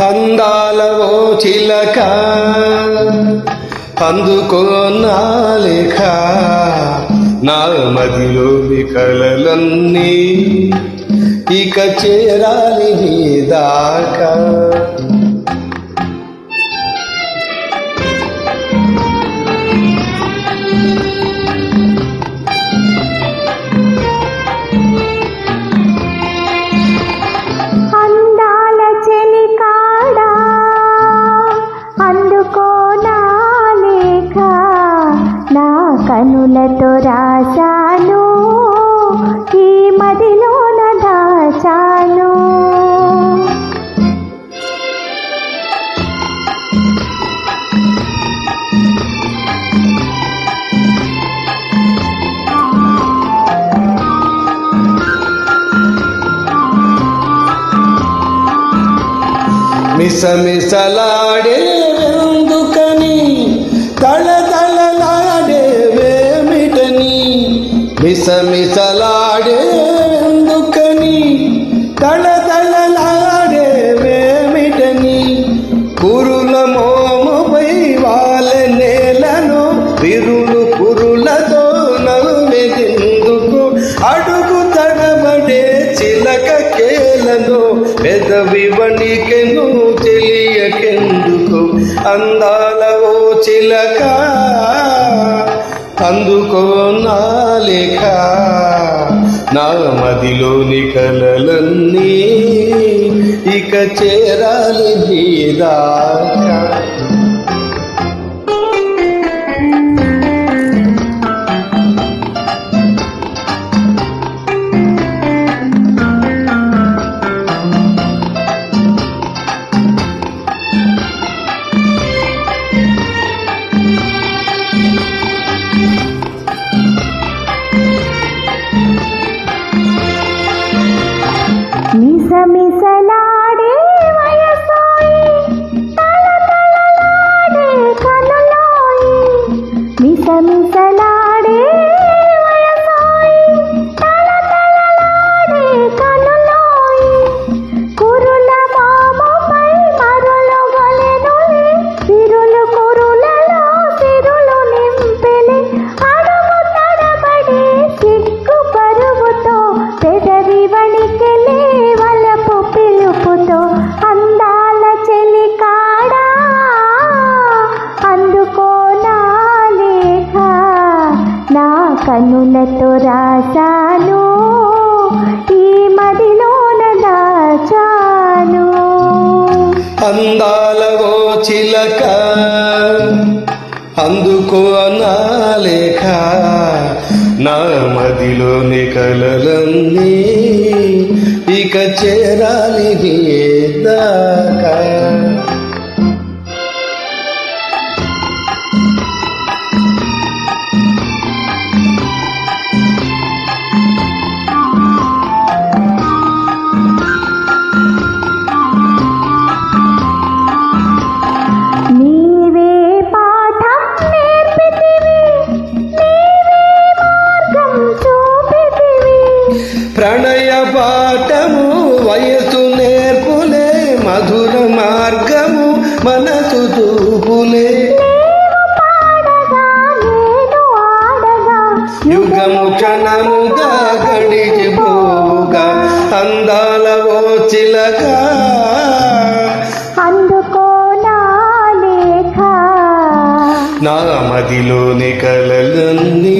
అందాల ఓ చిలక అందుకో నా లేఖ, నా మదిలోని కలలన్నీ ఇక చేరాలి నీ దాకా. కనులతో రాశాను ఈ మదిలోన దాచాను. మిసమిసలాడే ఎందుకని తళతళలాడేవేమిటని, మిసమిసలాడే ఎందుకని తళతళలాడేవేమిటని, కురుల మోముపై వాళ్ళ నేలను విరులు కురులతో నవ్వెదెందుకు, అడుగు తడబడే చిలక కేలను పెదవి వణికెను తెలియకెందుకు. అందాల ఓ చిలక అందుకో నా లేఖ, నా మదిలోని కలలన్నీ ఇక చేరాలి నీ దాకా. మిసమిసలాడే వయసోయి తళతళలాడే కనులోయి, మిసమిసలాడే వయసోయి తళతళలాడే కనులోయి, కురుల మోముపై మరులు గొలెనులే సిరులు కురులలో సిరులు నింపెలే, అడుగు తడబడే సిగ్గు పరుగుతో పెదవి వణికెలే వలపు పిలుపుతో. అందాల చెలికాడా అందుకో నా లేఖ, నా కనులతో రాశాను ఈ మదిలోన దాచాను. అందాల ఓ చిలక అందుకో నా లేఖ, నా మదిలోని కలలన్నీ ఇక చేరాలి నీ దాకా. నీవే పాఠం నేర్పితివి, నీవే మార్గం చూపితివి, ప్రణయ పాఠము వయసు నేర్పులే, మధుర మార్గము మనసు చూపులే, యుగము క్షణముగా గడిచిపోగా. అందాల ఓ చిలక అందుకో నా లేఖ, నా మదిలోని కలలన్నీ